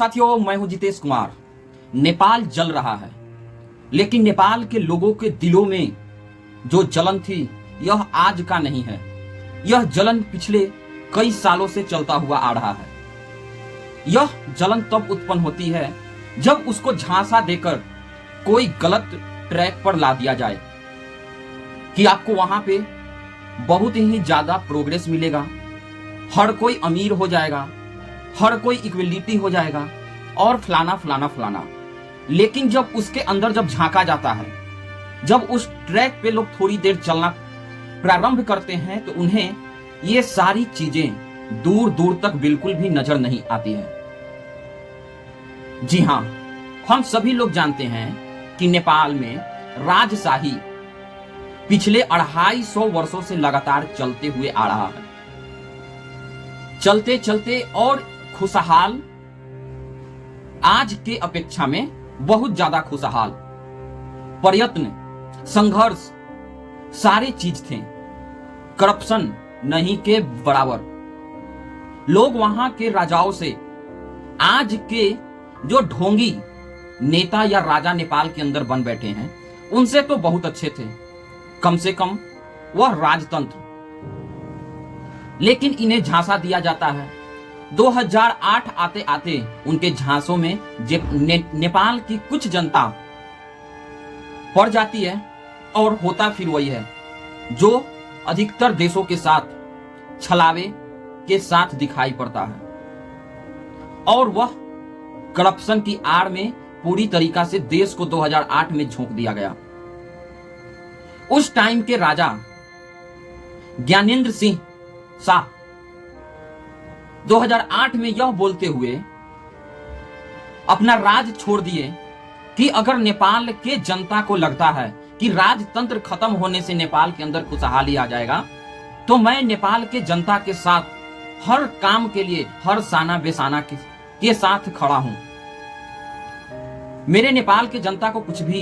साथियों, मैं हूं जितेश कुमार। नेपाल जल रहा है, लेकिन नेपाल के लोगों के दिलों में जो जलन थी यह आज का नहीं है। यह जलन पिछले कई सालों से चलता हुआ आ रहा है। यह जलन तब उत्पन्न होती है जब उसको झांसा देकर कोई गलत ट्रैक पर ला दिया जाए कि आपको वहां पे बहुत ही ज्यादा प्रोग्रेस मिलेगा, हर कोई अमीर हो जाएगा, हर कोई इक्वलिटी हो जाएगा और फलाना फलाना फलाना। लेकिन जब उसके अंदर जब झांका जाता है, जब उस ट्रैक पे लोग थोड़ी देर चलना प्रारंभ करते हैं तो उन्हें ये सारी चीजें दूर दूर तक बिल्कुल भी नजर नहीं आती है। जी हां, हम सभी लोग जानते हैं कि नेपाल में राजशाही पिछले 250 वर्षों से लगातार चलते हुए आ रहा है। चलते चलते और खुशहाल, आज के अपेक्षा में बहुत ज्यादा खुशहाल, प्रयत्न, संघर्ष, सारे चीज थे, करप्शन नहीं के बराबर। लोग वहां के राजाओं से आज के जो ढोंगी नेता या राजा नेपाल के अंदर बन बैठे हैं उनसे तो बहुत अच्छे थे, कम से कम वह राजतंत्र। लेकिन इन्हें झांसा दिया जाता है। 2008 आते आते उनके झांसों में नेपाल की कुछ जनता पड़ जाती है और होता फिर वही है जो अधिकतर देशों के साथ छलावे के साथ दिखाई पड़ता है, और वह करप्शन की आड़ में पूरी तरीका से देश को 2008 में झोंक दिया गया। उस टाइम के राजा ज्ञानेंद्र सिंह शाह 2008 में यह बोलते हुए अपना राज छोड़ दिए कि अगर नेपाल के जनता को लगता है कि राजतंत्र खत्म होने से नेपाल के अंदर खुशहाली आ जाएगा, तो मैं नेपाल के जनता के साथ हर काम के लिए हर साना बेसाना के साथ खड़ा हूं। मेरे नेपाल के जनता को कुछ भी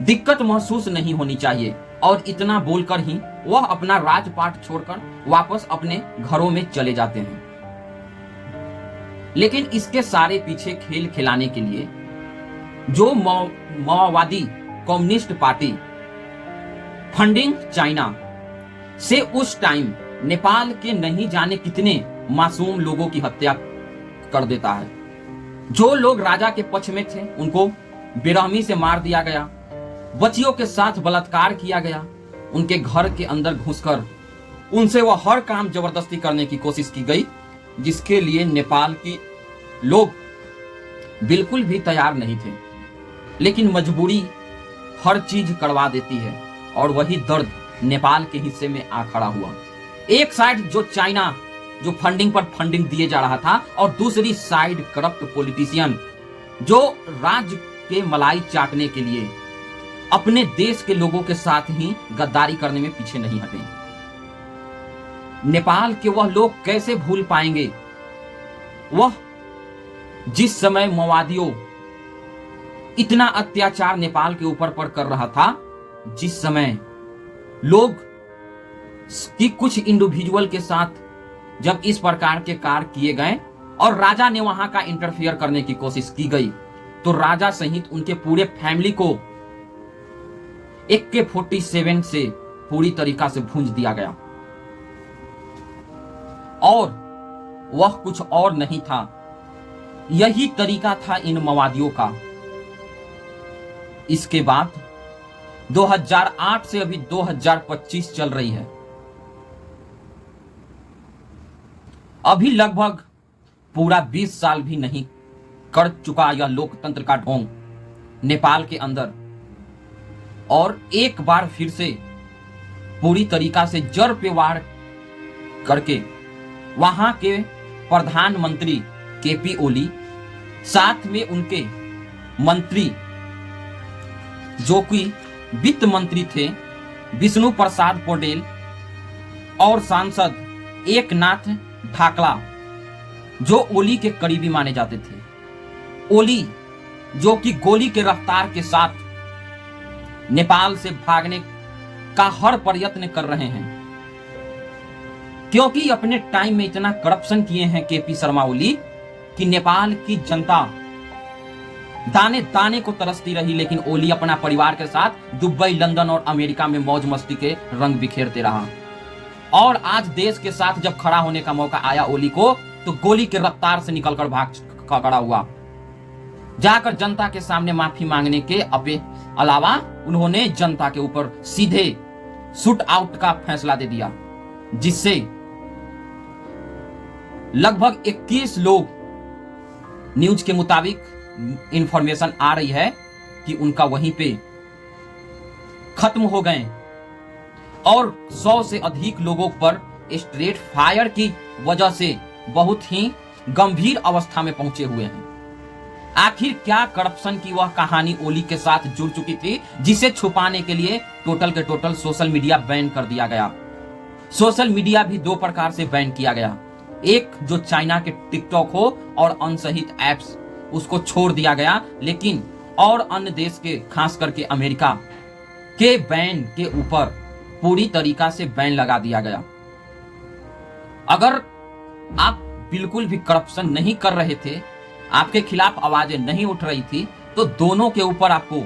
दिक्कत महसूस नहीं होनी चाहिए। और इतना बोलकर ही वह अपना राजपाट छोड़कर वापस अपने घरों में चले जाते हैं। लेकिन इसके सारे पीछे खेल खिलाने के लिए जो माओवादी कम्युनिस्ट पार्टी फंडिंग चाइना से उस टाइम नेपाल के नहीं जाने कितने मासूम लोगों की हत्या कर देता है। जो लोग राजा के पक्ष में थे उनको बेरहमी से मार दिया गया, बच्चियों के साथ बलात्कार किया गया, उनके घर के अंदर घुसकर उनसे वह हर काम जबरदस्ती करने की कोशिश की गई, जिसके लिए नेपाल की लोग बिल्कुल भी तैयार नहीं थे। लेकिन मजबूरी हर चीज करवा देती है और वही दर्द नेपाल के हिस्से में आ खड़ा हुआ। एक साइड जो चाइना जो फंडिंग पर फंडिंग दिए जा रहा था, और दूसरी साइड करप्ट पॉलिटिशियन जो राज्य के मलाई चाटने के लिए अपने देश के लोगों के साथ ही गद्दारी करने में पीछे नहीं हटे। नेपाल के वह लोग कैसे भूल पाएंगे वह जिस समय माओवादियों इतना अत्याचार नेपाल के ऊपर पर कर रहा था, जिस समय लोग की कुछ इंडिविजुअल के साथ जब इस प्रकार के कार्य किए गए और राजा ने वहां का इंटरफियर करने की कोशिश की गई, तो राजा सहित उनके पूरे फैमिली को AK-47 से पूरी तरीका से भूंज दिया गया। और वह कुछ और नहीं था, यही तरीका था इन माओवादियों का। इसके बाद 2008 से अभी 2025 चल रही है। अभी लगभग पूरा 20 साल भी नहीं कर चुका यह लोकतंत्र का ढोंग नेपाल के अंदर, और एक बार फिर से पूरी तरीका से जड़ पे वार करके वहां के प्रधानमंत्री KP ओली, साथ में उनके मंत्री जो कि वित्त मंत्री थे विष्णु प्रसाद पौडेल, और सांसद एकनाथ ढाकला जो ओली के करीबी माने जाते थे। ओली जो कि गोली के रफ्तार के साथ नेपाल से भागने का हर प्रयत्न कर रहे हैं, क्योंकि अपने टाइम में इतना करप्शन किए हैं KP शर्मा ओली कि नेपाल की जनता दाने दाने को तरसती रही, लेकिन ओली अपना परिवार के साथ दुबई, लंदन और अमेरिका में मौज मस्ती के रंग बिखेरते रहा। और आज देश के साथ जब खड़ा होने का मौका आया ओली को, तो गोली के रफ्तार से निकलकर भाग खड़ा हुआ। जाकर जनता के सामने माफी मांगने के अलावा उन्होंने जनता के ऊपर सीधे शूट आउट का फैसला दे दिया, जिससे लगभग 21 लोग, न्यूज के मुताबिक इंफॉर्मेशन आ रही है कि उनका वहीं पे खत्म हो गए और 100 से अधिक लोगों पर स्ट्रेट फायर की वजह से बहुत ही गंभीर अवस्था में पहुंचे हुए हैं। आखिर क्या करप्शन की वह कहानी ओली के साथ जुड़ चुकी थी, जिसे छुपाने के लिए टोटल के टोटल सोशल मीडिया बैन कर दिया गया। सोशल मीडिया भी दो प्रकार से बैन किया गया, एक जो चाइना के टिकटॉक हो और अनसहित एप्स, उसको छोड़ दिया गया, लेकिन और अन्य देश के खास करके अमेरिका के बैन के ऊपर पूरी तरीका से बैन लगा दिया गया। अगर आप बिल्कुल भी करप्शन नहीं कर रहे थे, आपके खिलाफ आवाजें नहीं उठ रही थी, तो दोनों के ऊपर आपको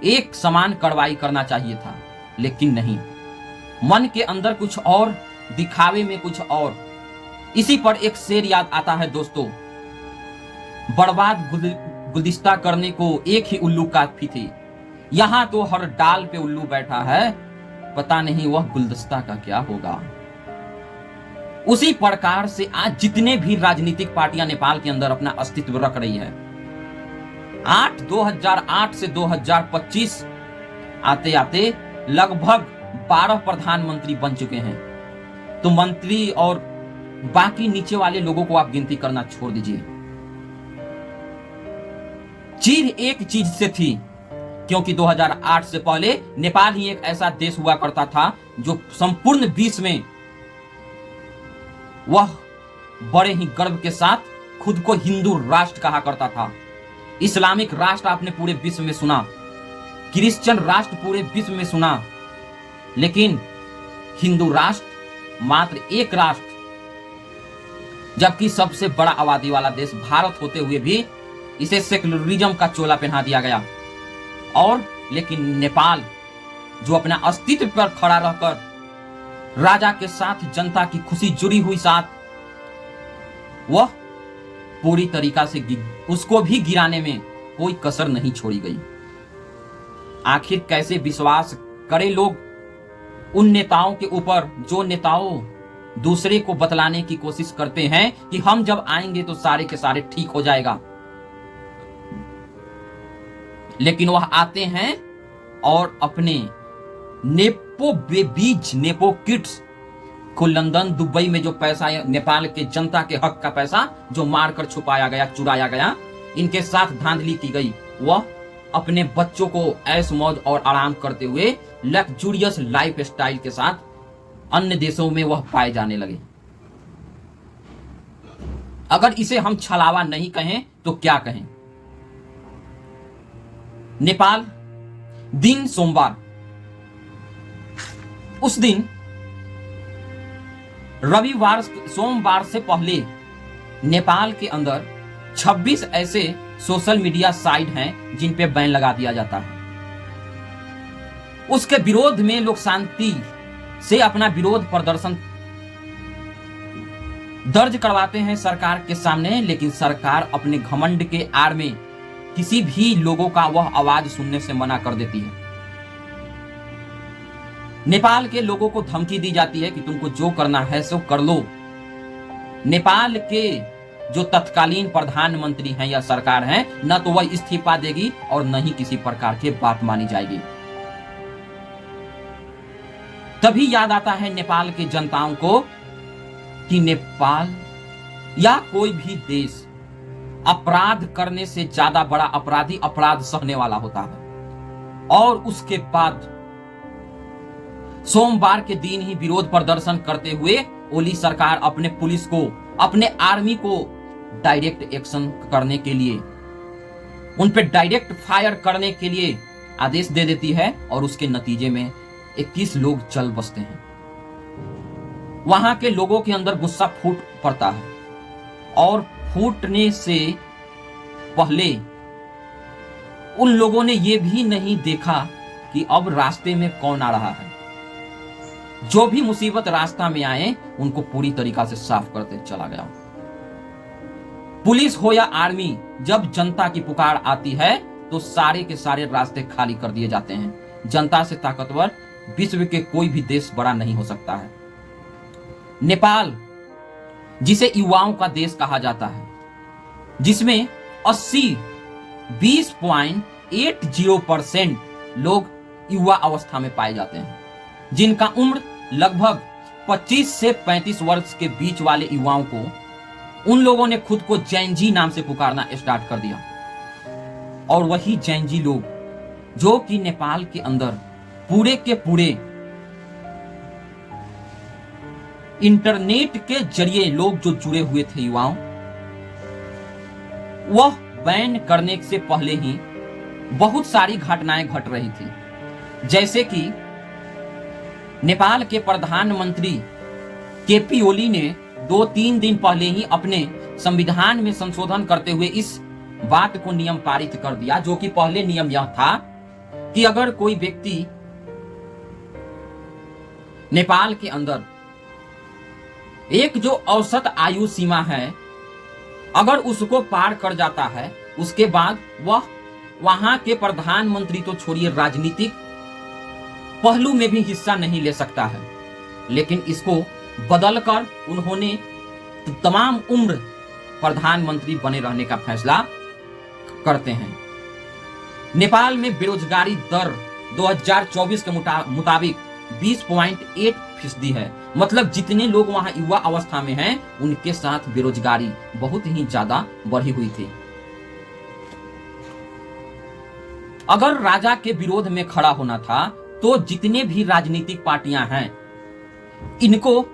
एक समान कार्रवाई करना चाहिए था, लेकिन नहीं, मन के अंदर कुछ और, दिखावे में कुछ और। इसी पर एक शेर याद आता है दोस्तों, बर्बाद गुलदस्ता करने को एक ही उल्लू काफी थी, यहां तो हर डाल पे उल्लू बैठा है, पता नहीं वह गुलदस्ता का क्या होगा। उसी प्रकार से आज जितने भी राजनीतिक पार्टियां नेपाल के अंदर अपना अस्तित्व रख रही है, 2008 से 2025 आते आते लगभग 12 प्रधानमंत्री बन चुके हैं। तो मंत्री और बाकी नीचे वाले लोगों को आप गिनती करना छोड़ दीजिए। चीज एक चीज से थी, क्योंकि 2008 से पहले नेपाल ही एक ऐसा देश हुआ करता था जो संपूर्ण विश्व में वह बड़े ही गर्व के साथ खुद को हिंदू राष्ट्र कहा करता था। इस्लामिक राष्ट्र आपने पूरे विश्व में सुना, क्रिश्चियन राष्ट्र पूरे विश्व में सुना, लेकिन हिंदू राष्ट्र मात्र एक राष्ट्र, जबकि सबसे बड़ा आबादी वाला देश भारत होते हुए भी इसे सेक्युलरिज्म का चोला पहना दिया गया। और लेकिन नेपाल जो अपना अस्तित्व पर खड़ा रहकर राजा के साथ जनता की खुशी जुड़ी हुई साथ, वह पूरी तरीका से उसको भी गिराने में कोई कसर नहीं छोड़ी गई। आखिर कैसे विश्वास करें लोग उन नेताओं के ऊपर जो नेताओं दूसरे को बतलाने की कोशिश करते हैं कि हम जब आएंगे तो सारे के सारे ठीक हो जाएगा, लेकिन वह आते हैं और अपने नेपो किड्स को लंदन, दुबई में जो पैसा, नेपाल के जनता के हक का पैसा जो मारकर छुपाया गया, चुराया गया, इनके साथ धांधली की गई, वह अपने बच्चों को ऐश मौज और आराम करते हुए लग्जूरियस लाइफ स्टाइल के साथ अन्य देशों में वह पाए जाने लगे। अगर इसे हम छलावा नहीं कहें तो क्या कहें। नेपाल दिन सोमवार, उस दिन रविवार सोमवार से पहले नेपाल के अंदर 26 ऐसे सोशल मीडिया साइट हैं जिन पे बैन लगा दिया जाता है। उसके विरोध में लोग शांति से अपना विरोध प्रदर्शन दर्ज करवाते हैं सरकार के सामने, लेकिन सरकार अपने घमंड के आड़ में किसी भी लोगों का वह आवाज सुनने से मना कर देती है। नेपाल के लोगों को धमकी दी जाती है कि तुमको जो करना है सो कर लो। नेपाल के जो तत्कालीन प्रधानमंत्री हैं या सरकार हैं, न तो वह इस्तीफा देगी और न ही किसी प्रकार की बात मानी जाएगी। तभी याद आता है नेपाल के जनताओं को कि नेपाल या कोई भी देश अपराध करने से ज्यादा बड़ा अपराधी अपराध सहने वाला होता है। और उसके बाद सोमवार के दिन ही विरोध प्रदर्शन करते हुए ओली सरकार अपने पुलिस को, अपने आर्मी को डायरेक्ट एक्शन करने के लिए, उन पे डायरेक्ट फायर करने के लिए आदेश दे देती है और उसके नतीजे में 21 लोग चल बसते हैं। वहां के लोगों के अंदर गुस्सा फूट पड़ता है और फूटने से पहले उन लोगों ने यह भी नहीं देखा कि अब रास्ते में कौन आ रहा है। जो भी मुसीबत रास्ता में आए उनको पूरी तरीका से साफ करते चला गया। पुलिस हो या आर्मी, जब जनता की पुकार आती है तो सारे के सारे रास्ते खाली कर दिए जाते हैं। जनता से ताकतवर विश्व के कोई भी देश बड़ा नहीं हो सकता है। नेपाल, जिसे युवाओं का देश कहा जाता है, जिसमें 20.80% लोग युवा अवस्था में पाए जाते हैं, जिनका उम्र लगभग 25 से 35 वर्ष के बीच वाले युवाओं को उन लोगों ने खुद को जैनजी नाम से पुकारना स्टार्ट कर दिया। और वही जैनजी लोग जो कि नेपाल के अंदर पूरे के पूरे इंटरनेट के जरिए लोग जो जुड़े हुए थे युवाओं, वह बैन करने से पहले ही बहुत सारी घटनाएं घट रही थी। जैसे कि नेपाल के प्रधानमंत्री केपी ओली ने 2-3 दिन पहले ही अपने संविधान में संशोधन करते हुए इस बात को नियम पारित कर दिया, जो कि पहले नियम यह था कि अगर कोई व्यक्ति नेपाल के अंदर एक जो औसत आयु सीमा है, अगर उसको पार कर जाता है, उसके बाद वह वहां के प्रधानमंत्री तो छोड़िए राजनीतिक पहलू में भी हिस्सा नहीं ले सकता है। लेकिन इसको बदलकर उन्होंने तमाम उम्र प्रधानमंत्री बने रहने का फैसला करते हैं। नेपाल में बेरोजगारी दर 2024 के मुताबिक 20.8% है। मतलब जितने लोग वहां युवा अवस्था में हैं, उनके साथ बेरोजगारी बहुत ही ज्यादा बढ़ी हुई थी। अगर राजा के विरोध में खड़ा होना था तो जितने भी राजनीतिक पार्टियां हैं, इनको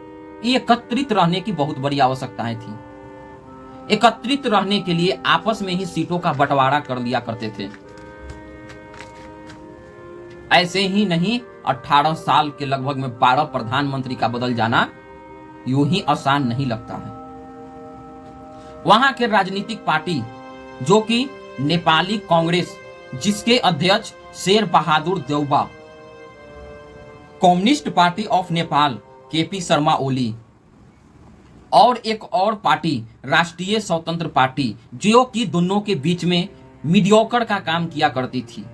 एकत्रित रहने की बहुत बड़ी आवश्यकताएं थी। एकत्रित रहने के लिए आपस में ही सीटों का बंटवारा कर लिया करते थे। ऐसे ही नहीं, 18 साल के लगभग में 12 प्रधानमंत्री का बदल जाना यूं ही आसान नहीं लगता है। वहां के राजनीतिक पार्टी जो कि नेपाली कांग्रेस, जिसके अध्यक्ष Sher Bahadur Deuba, communist party of Nepal KP Sharma Oli, और एक और पार्टी राष्ट्रीय स्वतंत्र पार्टी, जो कि दोनों के बीच में मीडियोकर का काम किया करती थी।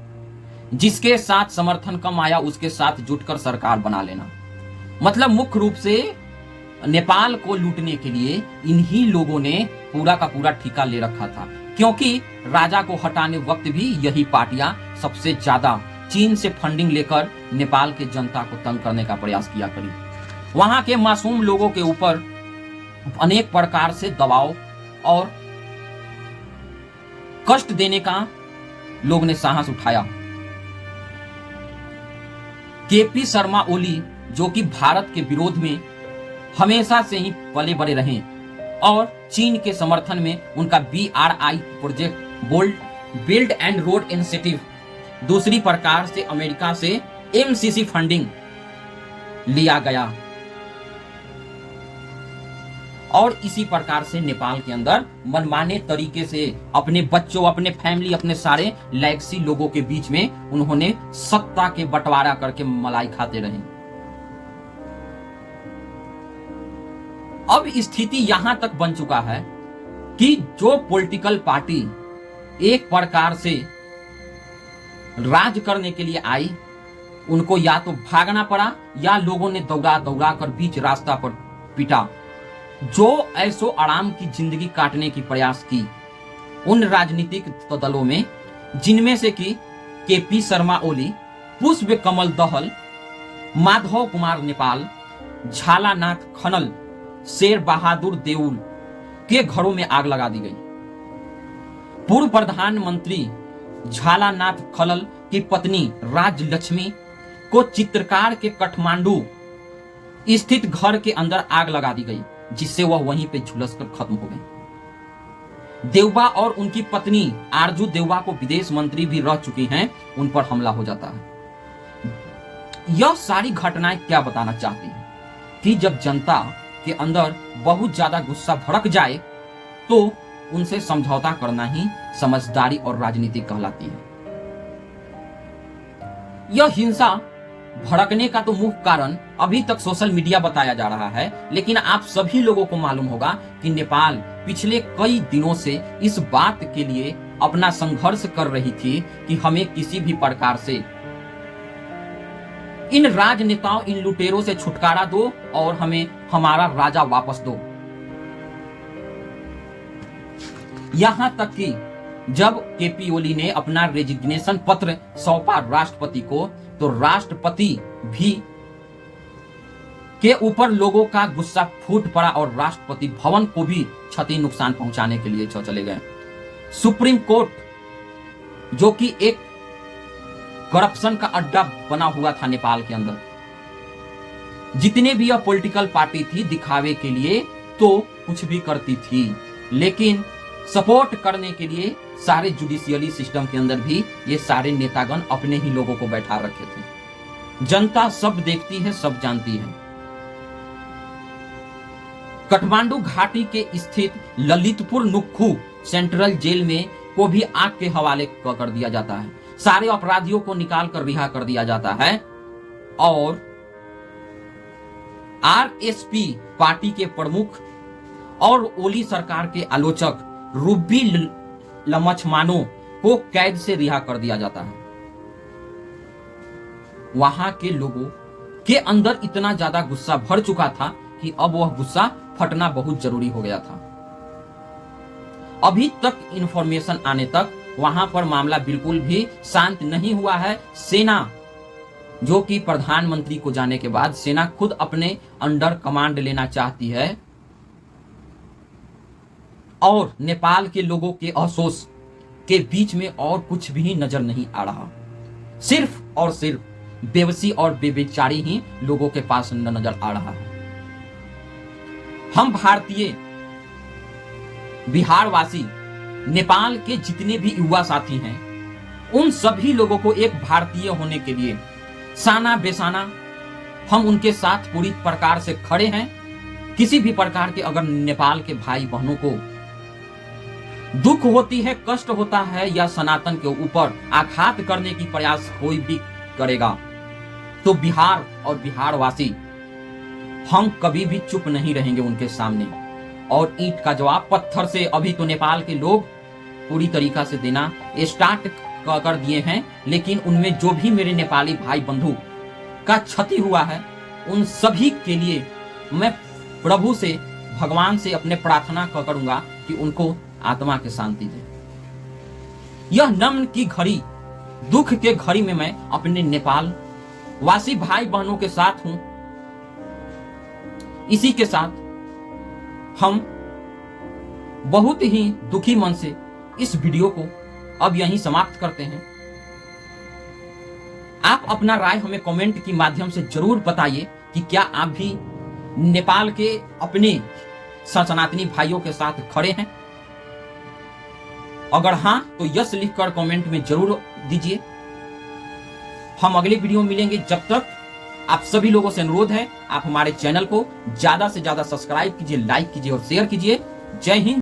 जिसके साथ समर्थन कम आया उसके साथ जुटकर सरकार बना लेना। मतलब मुख्य रूप से नेपाल को लूटने के लिए इन्हीं लोगों ने पूरा का पूरा ठिका ले रखा था, क्योंकि राजा को हटाने वक्त भी यही पार्टियां सबसे ज्यादा चीन से फंडिंग लेकर नेपाल के जनता को तंग करने का प्रयास किया करी। वहां के मासूम लोगों के ऊपर अनेक प्रकार से दबाव और कष्ट देने का लोग ने साहस उठाया। केपी शर्मा ओली, जो कि भारत के विरोध में हमेशा से ही पले बड़े रहे और चीन के समर्थन में उनका BRI project build and road initiative, दूसरी प्रकार से अमेरिका से MCC फंडिंग लिया गया और इसी प्रकार से नेपाल के अंदर मनमाने तरीके से अपने बच्चों, अपने फैमिली, अपने सारे लेगसी लोगों के बीच में उन्होंने सत्ता के बंटवारा करके मलाई खाते रहे। अब स्थिति यहां तक बन चुका है कि जो पॉलिटिकल पार्टी एक प्रकार से राज करने के लिए आई, उनको या तो भागना पड़ा या लोगों ने दौड़ा दौड़ा कर बीच रास्ता पर पीटा। जो ऐसो आराम की जिंदगी काटने की प्रयास की उन राजनीतिक दलों में, जिनमें से कि केपी शर्मा ओली, पुष्प कमल दहल, माधव कुमार नेपाल, झालानाथ खनल, शेर बहादुर देउल के घरों में आग लगा दी गई। पूर्व प्रधानमंत्री झालानाथ खनल की पत्नी राजलक्ष्मी को चित्रकार के काठमांडू स्थित घर के अंदर आग लगा दी गई, जिससे वह वहीं पे झुलस कर खत्म हो गई। देउबा और उनकी पत्नी आरजू देउबा को विदेश मंत्री भी रह चुकी हैं, उन पर हमला हो जाता है। यह सारी घटनाएं क्या बताना चाहती हैं कि जब जनता के अंदर बहुत ज्यादा गुस्सा भड़क जाए तो उनसे समझौता करना ही समझदारी और राजनीति कहलाती है। यह हिंसा भड़कने का तो मुख्य कारण अभी तक सोशल मीडिया बताया जा रहा है, लेकिन आप सभी लोगों को मालूम होगा कि नेपाल पिछले कई दिनों से इस बात के लिए अपना संघर्ष कर रही थी कि हमें किसी भी प्रकार से इन राजनेताओं, इन लुटेरों से छुटकारा दो और हमें हमारा राजा वापस दो। यहां तक कि जब केपी ओली ने अपना रेजिग्नेशन पत्र सौंपा राष्ट्रपति को, तो राष्ट्रपति भी के ऊपर लोगों का गुस्सा फूट पड़ा और राष्ट्रपति भवन को भी क्षति नुकसान पहुंचाने के लिए चले गए। सुप्रीम कोर्ट जो कि एक करप्शन का अड्डा बना हुआ था नेपाल के अंदर, जितने भी यह पॉलिटिकल पार्टी थी दिखावे के लिए तो कुछ भी करती थी, लेकिन सपोर्ट करने के लिए सारे जुडिशियली सिस्टम के अंदर भी ये सारे नेतागण अपने ही लोगों को बैठा रखे थे। जनता सब देखती है, सब जानती है। काठमांडू घाटी के स्थित ललितपुर नुक्खू सेंट्रल जेल में को भी आग के हवाले कर दिया जाता है। सारे अपराधियों को निकाल कर रिहा कर दिया जाता है और आरएसपी पार्टी के प्रमुख और ओली सरकार के आलोचक रूबी लमचमानो को कैद से रिहा कर दिया जाता है। वहां के लोगों के अंदर इतना ज्यादा गुस्सा भर चुका था कि अब वह गुस्सा फटना बहुत जरूरी हो गया था। अभी तक इंफॉर्मेशन आने तक वहां पर मामला बिल्कुल भी शांत नहीं हुआ है। सेना जो कि प्रधानमंत्री को जाने के बाद सेना खुद अपने अंडर कमांड लेना चाहती है और नेपाल के लोगों के अफसोस के बीच में और कुछ भी नजर नहीं आ रहा। सिर्फ और सिर्फ बेबसी और बेबेचारी ही लोगों के पास नजर आ रहा है। हम भारतीय बिहारवासी नेपाल के जितने भी युवा साथी हैं, उन सभी लोगों को एक भारतीय होने के लिए साना बेसाना हम उनके साथ पूरी प्रकार से खड़े हैं। किसी भी प्रकार के अगर नेपाल के भाई बहनों को दुख होती है, कष्ट होता है या सनातन के ऊपर आघात करने की प्रयास कोई भी करेगा, तो बिहार और बिहारवासी हम कभी भी चुप नहीं रहेंगे उनके सामने। और ईंट का जवाब पत्थर से अभी तो नेपाल के लोग पूरी तरीका से देना स्टार्ट कर दिए हैं, लेकिन उनमें जो भी मेरे नेपाली भाई बंधु का क्षति हुआ है, उन सभी के लिए मैं प्रभु से, भगवान से अपने प्रार्थना करूंगा कि उनको आत्मा के शांति दे। यह नमन की घड़ी, दुख के घड़ी में मैं अपने नेपाल वासी भाई बहनों के साथ हूं। इसी के साथ हम बहुत ही दुखी मन से इस वीडियो को अब यहीं समाप्त करते हैं। आप अपना राय हमें कमेंट के माध्यम से जरूर बताइए कि क्या आप भी नेपाल के अपने सनातनी भाइयों के साथ खड़े हैं। अगर हां तो यस लिखकर कमेंट में जरूर दीजिए। हम अगले वीडियो में मिलेंगे। जब तक आप सभी लोगों से अनुरोध है, आप हमारे चैनल को ज्यादा से ज्यादा सब्सक्राइब कीजिए, लाइक कीजिए और शेयर कीजिए। जय हिंद।